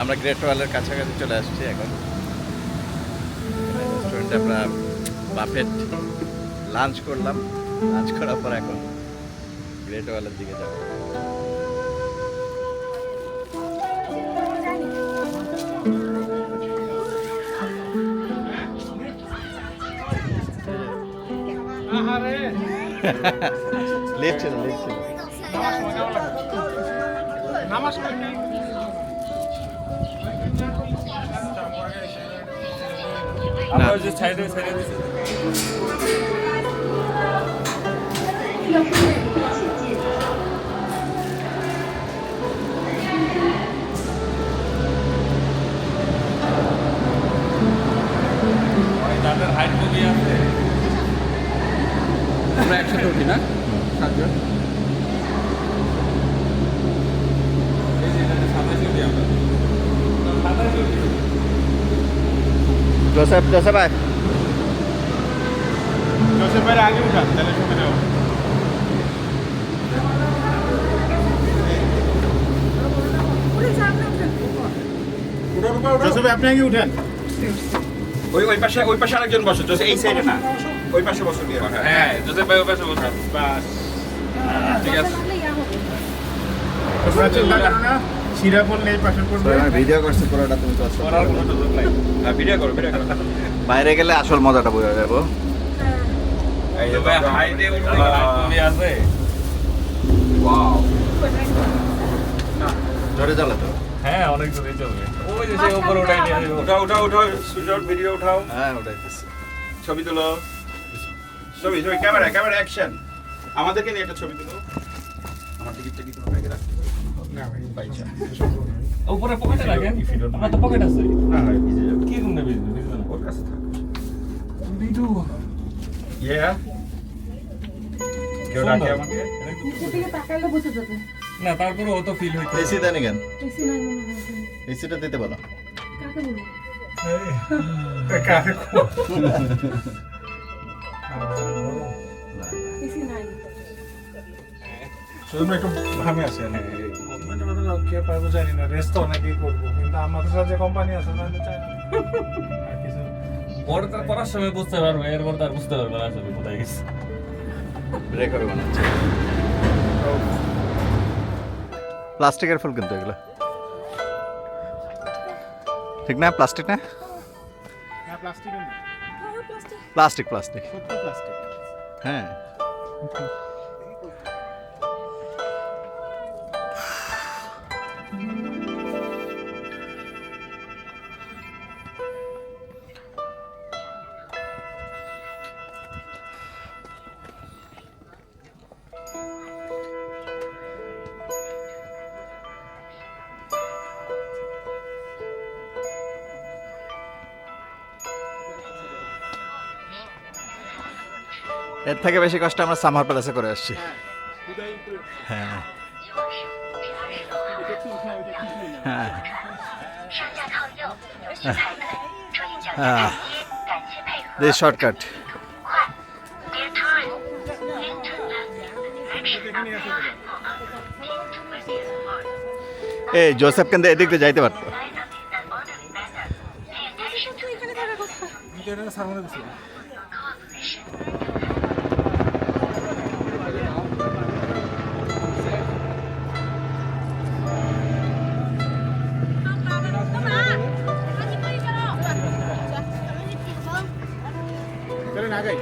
আমরা গ্রেট ওয়ালের কাছাকাছি চলে আসছি এখন। রেস্টুরেন্টে আমরা বাফেট লাঞ্চ করলাম, লাঞ্চ করার পর এখন গ্রেট ওয়ালের দিকে যাব। লিফট ছিল, লিফট ছিল। আমরা যে সাইডে সাইডে দিছি তাদের হাইট কবি আছে। আমরা একসাথে উঠি না সাতজন। এই যে এটা সাতাশে উঠি আমরা, সাতাশে উঠি। जोसेफ जोसेफ आए जोसेफ भाई आगे उठा चले सुविधा हो। जोसेफ भाई अपने आगे उठें। ওই পাশে আরেকজন বসো, জোসেফ এই সাইডে না, ওই পাশে বসো দিয়ে। হ্যাঁ जोसेफ भाई ওই পাশে বসো বাস ঠিক আছে। তোমরা চিন্তা করো না, সিরা বললে এই পাশে পড়বে। ভিডিও করছি পুরোটা, তুমি তো আসো। করার কোনো সুযোগ নাই। হ্যাঁ ভিডিও করো। বাইরে গেলে আসল মজাটা বোঝা যাবো। এই যে ভাই হাইটে উঠলে কবি আছে। ওয়াও, জোরে চালাতো। হ্যাঁ অনেক দূরে চলবে। ওই যে সে উপরে উঠাই নিয়ে যাবে। উঠাও সুজট, ভিডিও উঠাও, হ্যাঁ ওটাইতেছি। ছবি তুলো, ছবি ক্যামেরা অ্যাকশন। আমাদেরকে নিয়ে একটা ছবি তুলো। আমার টিকিটটা কি তোমার ব্যাগে রাখতে পারো? না ভাই পাইছা উপরে পকেটে রাখেন। আমার তো পকেট আছে। না হয় ভিজে যাবে। কি রুমে ভিজবে না। ওর কাছে থাক। ভিডিও ইয়া কেউ ডাকে আমাকে? না তারপরে অত ফিল হইতে এসি দেন কেন? এসি নাই মনে হয়। এসিটা দিতে বলো। কাকে বলবো? এসি নাই। শুধু একটু ভাবে আছে কে পারবো জানি না, রেস্ট তো অনেকেই করবো, কিন্তু আমাদের সাথে কোম্পানি আছে না চাই না আর কিছু। পরে তার করার সময় বুঝতে পারবে, এরপর তার বুঝতে পারবে না আসলে কোথায় গেছে। রেকর্ড বানাচ্ছে। প্লাস্টিকের ফুল কিন্তু এগুলো ঠিক না? প্লাস্টিক না? হ্যাঁ প্লাস্টিকের না, প্লাস্টিক প্লাস্টিক সত্যি প্লাস্টিক। হ্যাঁ। এর থেকে বেশি কষ্ট আমরা সামার প্যালেসে করে আসছি। হ্যাঁ হ্যাঁ দিস শর্টকাট। এই জোসেফ কিন্তু এদিক দিয়ে যাইতে পারতো। সামনে দিছি চলেন আগে।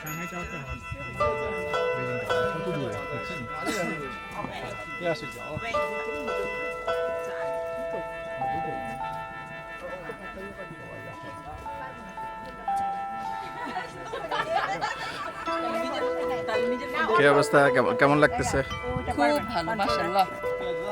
সাংহাই টাওয়ারটা কত দূরে দেখছেন? কি অবস্থা, কেমন লাগতেছে? খুব ভালো মাশাআল্লাহ।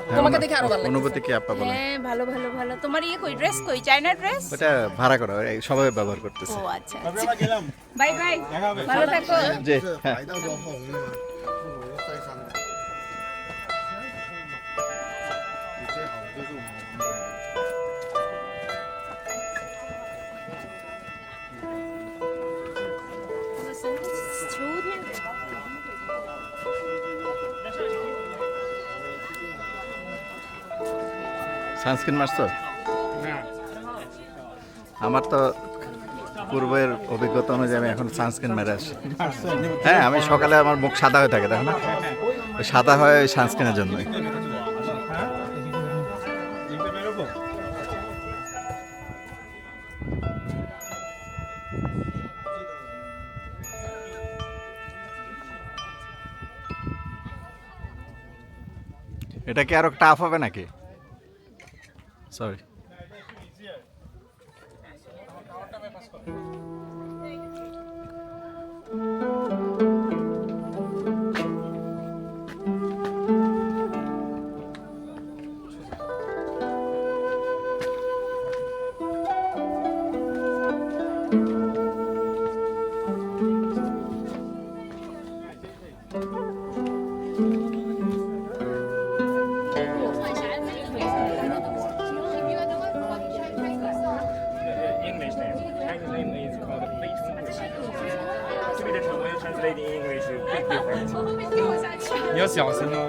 হ্যাঁ, তোমাকে দেখে আরো ভালো লাগছে। অনুভূতি কি আপা বলেন? হ্যাঁ ভালো ভালো ভালো। তোমার ইয়ে কই ড্রেস কই চায়না ড্রেস? ওটা ভাড়া করা, সবাই ব্যবহার করতেছে। ও আচ্ছা তবে আমরা গেলাম বাই বাই দেখা হবে ভালো থাকো। জি হ্যাঁ। সানস্ক্রিন মারছো? আমার তো পূর্বের অভিজ্ঞতা অনুযায়ী আমি এখন সানস্ক্রিন মেরে আসি। হ্যাঁ, আমি সকালে আমার মুখ সাদা হয়ে থাকে, দেখো না? ওই সাদা হয় ওই সানস্ক্রিনের জন্যই। বেরোবো এটা কি আরো টাফ হবে নাকি? Sorry. English name. Chinese name is called Big English. To be the way translated in English is big difference. 你要小心哦。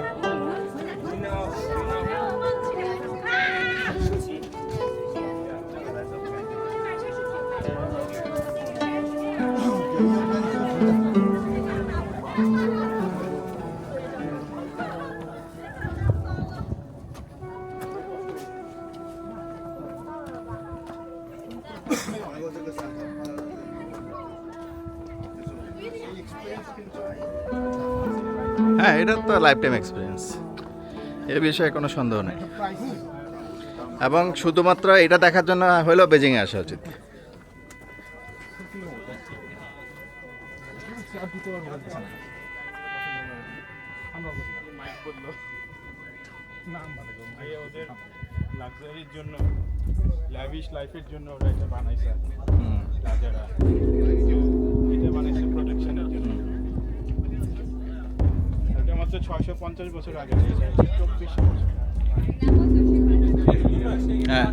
হ্যাঁ, এটা তো লাইফ টাইম এক্সপিরিয়েন্স, এ বিষয়ে কোনো সন্দেহ নেই। এবং শুধুমাত্র এটা দেখার জন্য হলেও বেজিংয়ে আসা উচিত। ওদের লাক্সারির জন্য ল্যাভিশ লাইফের জন্য ওরা এটা বানাইছে রাজারা। এটা বানাইছে প্রোটেকশনের জন্য। এটা মাত্র 650 বছর আগে, 2400 বছর। হ্যাঁ,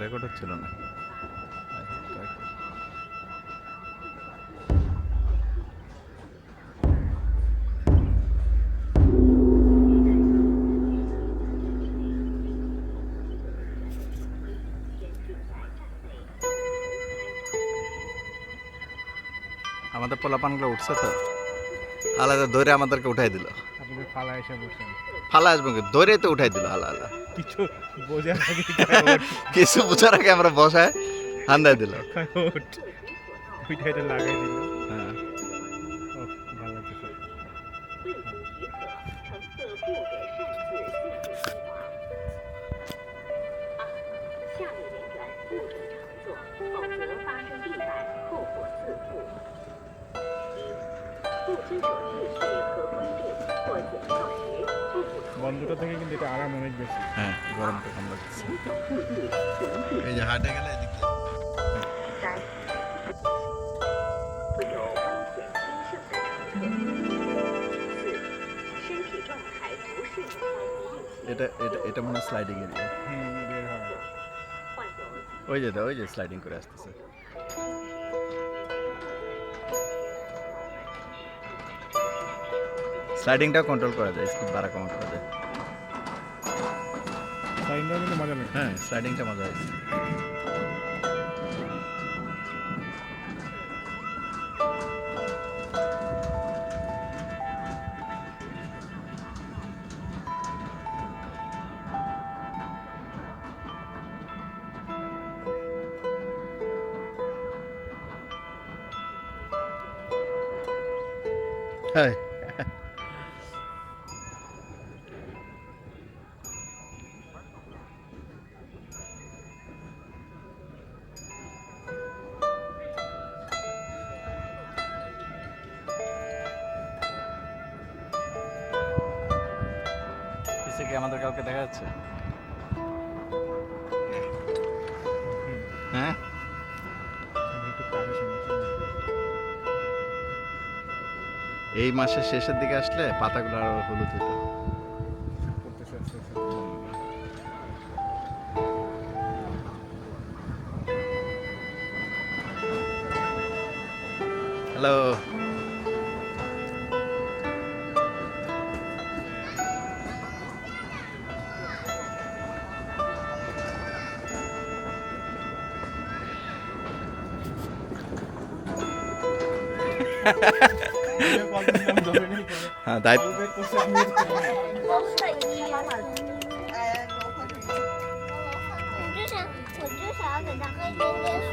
রেকর্ড হচ্ছিল না। আমাদের পোলাপানগুলো উঠছে তো, আলাদা দৌড়ে আমাদেরকে উঠাই দিল। আপনাদের ফালা এসে বসেন। ফালা আসবো কি, দৌড়ে তো উঠাই দিল আলা আলা। কিছু বোঝার আগে কিছু বোঝার আগে আমরা বসায় হান্দাই দিল। ওইটা এটা লাগাই দিল। হ্যাঁ, ও ভালো লাগছে। 下列人员不准乘坐，否则发生意外，后果自负。一、不遵守秩序和规定或减少时不符合 বন্ধুটা থেকে কিন্তু এটা আরাম অনেক বেশি। হ্যাঁ, গরমটা কম লাগছে।行走步距停 এই যে হাটে গেলে এদিকে 止。三、不有危险兴盛的成分。四、身体状态不适宜开机运行。 এটা এটা এটা মনে হয় স্লাইডিং এরিয়া। বের হয়।患有 ওই যে স্লাইডিং করে আসতেছে। স্লাইডিংটাও কন্ট্রোল করা যায়, স্পিড বাড়া কম করা যায়। সাইনটাও কিন্তু মজা লাগে। হ্যাঁ, স্লাইডিংটা মজা হয়েছে। হ্যাঁ, কি আমাদের কাউকে দেখা যাচ্ছে? হ্যাঁ, এই মাসের শেষের দিকে আসলে পাতাগুলো আরো হলুদ হতো। হ্যালো, হ্যাঁ দায়িত্ব।我就想要给他喝一点点水。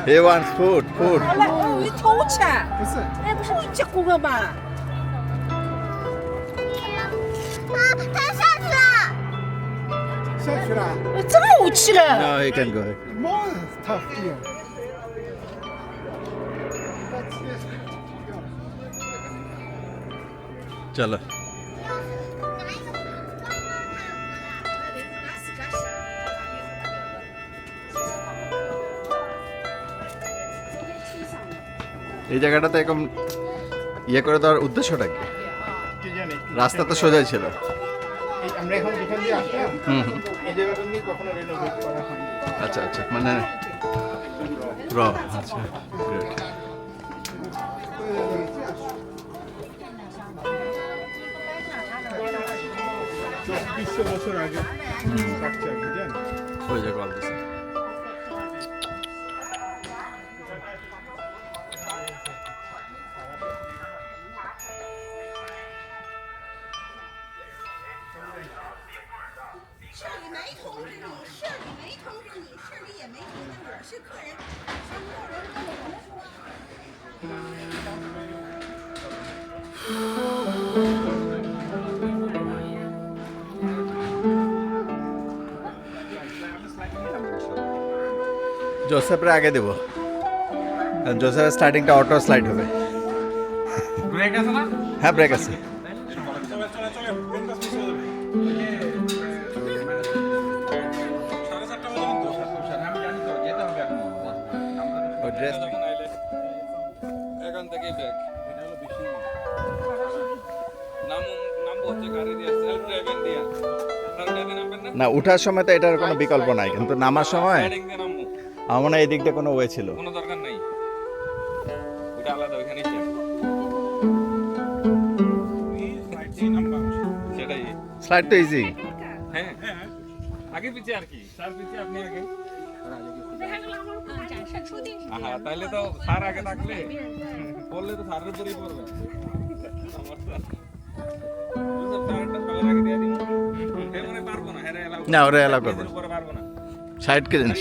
He wants food, food. 你偷钱？哎，不是你结婚了吧？啊，他下去了。这么无气了？ No, he can go. চলো। এই জায়গাটাতে এরকম ইয়ে করে দেওয়ার উদ্দেশ্যটা কি? রাস্তা তো সোজাই ছিল। আমরা এখন যেখান দিয়ে আসলাম হুম হুম। এই জায়গাটা নিয়ে কখনো রেনোভেট করা হয়নি। আচ্ছা আচ্ছা, মানে আচ্ছা গ্রেট। 200 বছর আগে স্ট্রাকচার বুঝেন। ওই যে কল দিছে। জোসেফরে আগে দেবো, জোসেফের স্টার্টিংটা অটো স্লাইড হবে। ব্রেক আছে না? হ্যাঁ ব্রেক আছে। ওই ড্রেস এখান থেকেই ব্যাগ নামবো হচ্ছে গাড়ি দিয়ে সেলফ ড্রাইভিং দিয়ে আপনার গাড়ি নামবেন না না, উঠার সময় তো এটার কোনো বিকল্প নাই, কিন্তু নামার সময় রাইডিং দিয়ে নামবো আমার মনে হয় এই দিক দিয়ে কোনো ওয়ে ছিল। কোনো দরকার নাই ওটা আলাদা ওইখানেই সেটাই স্লাইড তো ইজি। হ্যাঁ আগে পিছে আর কি স্যার পিছে আপনি আগে আহা তাহলে তো স্যার আগে থাকলে বললে তো স্যারের উপরেই পড়বে না ওরা এলাও করবে পারবো না 60 কেজি না,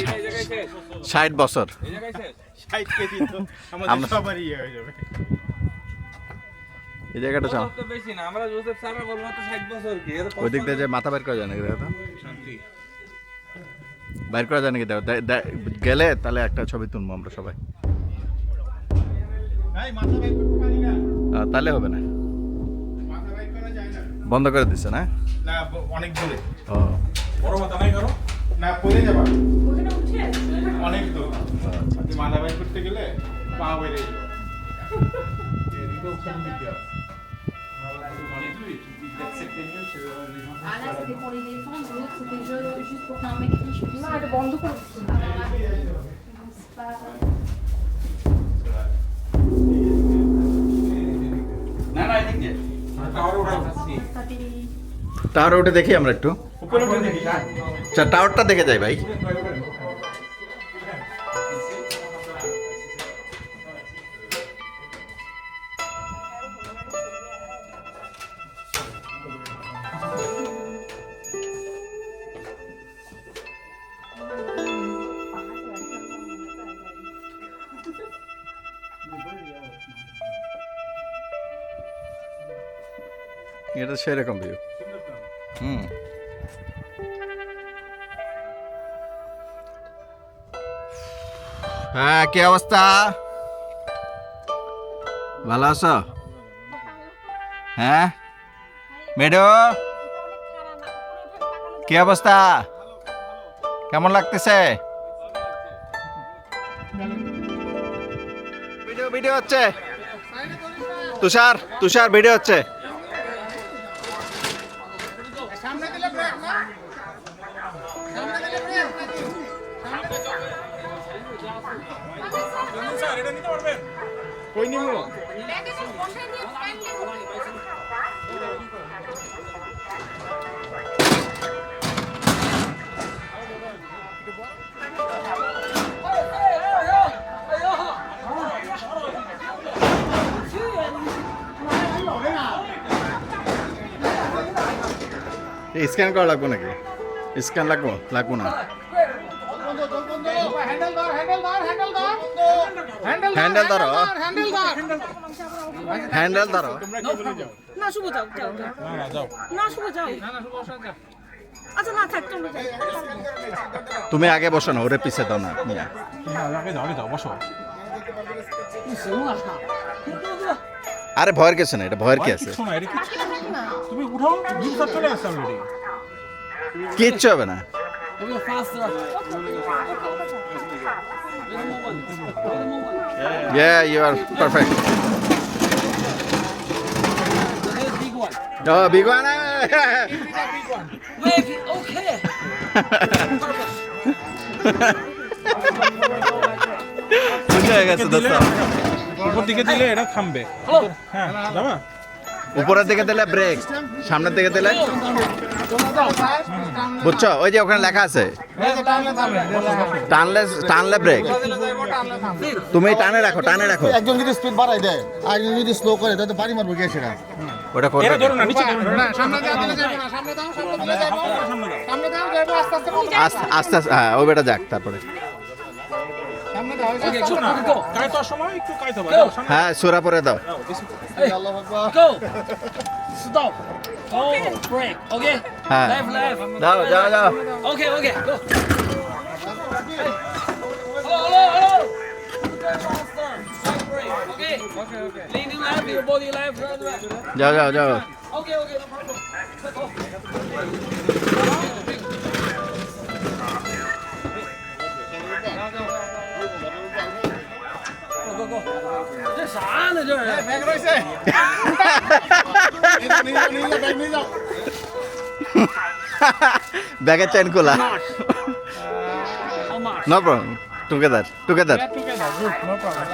60 বছর। এই জায়গায় শেষ 60 কেজি তো আমাদের আমরা- সবারই ইয়ে হয়ে যাবে। এই জায়গাটা চাও তো বেশি না আমরা জোসেফ স্যাররা বলবো তো 60 বছর কি এর ওই দিক দিয়ে যে মাথা বের করা যায় নাকি দেখো তো, বের করা যায় নাকি দেখো, গেলে তাহলে একটা ছবি তুলবো আমরা সবাই। ভাই মাথা বাইক করতে পারি না। তাহলে হবে না, মাথা বাইক করা যায় না। বন্ধ করে দিচ্ছে না। না অনেক দূরে। ও বড় মাথা নাই করো না পড়ে যাবা। ওখানে উঠে অনেক দূর। আপনি মাথা বাইক করতে গেলে পা বেড়ে যাবে। এদিকে ওখানে দিতে হবে। Ah là c'était pour les défendre, l'autre c'était juste pour qu'un mec riche puisse... Non, elle est bande de quoi C'est pas... না না এদিক দিয়ে টাওয়ার উঠে দেখি আমরা একটু, উপরে উঠে দেখি। আচ্ছা টাওয়ারটা দেখে যাই ভাই। এটা সেরকম ভিউ। হুম হ্যাঁ, কি অবস্থা? ভালো আছো? হ্যাঁ মেডো, কি অবস্থা? কেমন লাগতেছে? ভিডিও ভিডিও হচ্ছে। তুষার তুষার ভিডিও হচ্ছে। স্ক্যান করা লাগবো নাকি? স্ক্যান লাগবো? লাগবো না। হ্যান্ডেল ধরো, হ্যান্ডেল ধরো। না শুভ যাও যাও যাও। না শুভ যাও। আচ্ছা না থাক তোমরা যাও। তুমি আগে বসো না, ওরে পিছে দাও না মিয়া। আরে ভয়ের কিছু না, এটা ভয়ের কি আছে? তুমি উঠাও, দুটো চলে আসছে অলরেডি। কিচ্ছু হবে না। Yeah, you are perfect. Oh, big one. Maybe okay. বুঝে গেছে দোস্ত। উপর দিকে দিলে এটা থামবে। হ্যাঁ, যাবা? উপরের দিকে দিলে ব্রেক, সামনের দিকে দিলে বুঝছো? ওই যে ওখানে লেখা আছে টানলে টানলে ব্রেক। তুমি টানে রাখো, টানে রাখো। একজন যদি স্পিড বাড়ায় দেয় আর একজন যদি স্লো করে তাহলে বাড়ি মারবো কে সেটা? ওটা করবে এটা ধরো না, নিচে ধরো না। সামনে দাও দিলে যাবে না, সামনে দাও দিলে যাবে, সামনে দাও যাবে আস্তে আস্তে আস্তে আস্তে আস্তে, হ্যাঁ ওই বেটা যাক তারপরে। সামনে দাও কিছু না, কাইতার সময় একটু কাইতে হবে। হ্যাঁ সুরা পরে দাও। আল্লাহু আকবার। Go. Stop. Oh, break. Okay. হ্যাঁ Left, left. যাও যাও যাও। Okay, okay. Go. Hello, hello. Side break. Okay. Okay, okay. Leaning left, your body left, right, right. যাও যাও যাও। Okay, okay. No problem. Go, go, go. 这啥呢？这是。 bag রইছে নিয়ে যাও ব্যাগ নিয়ে যাও ব্যাগের চেন খোলা। How much? No problem, together together. Together, good, no problem.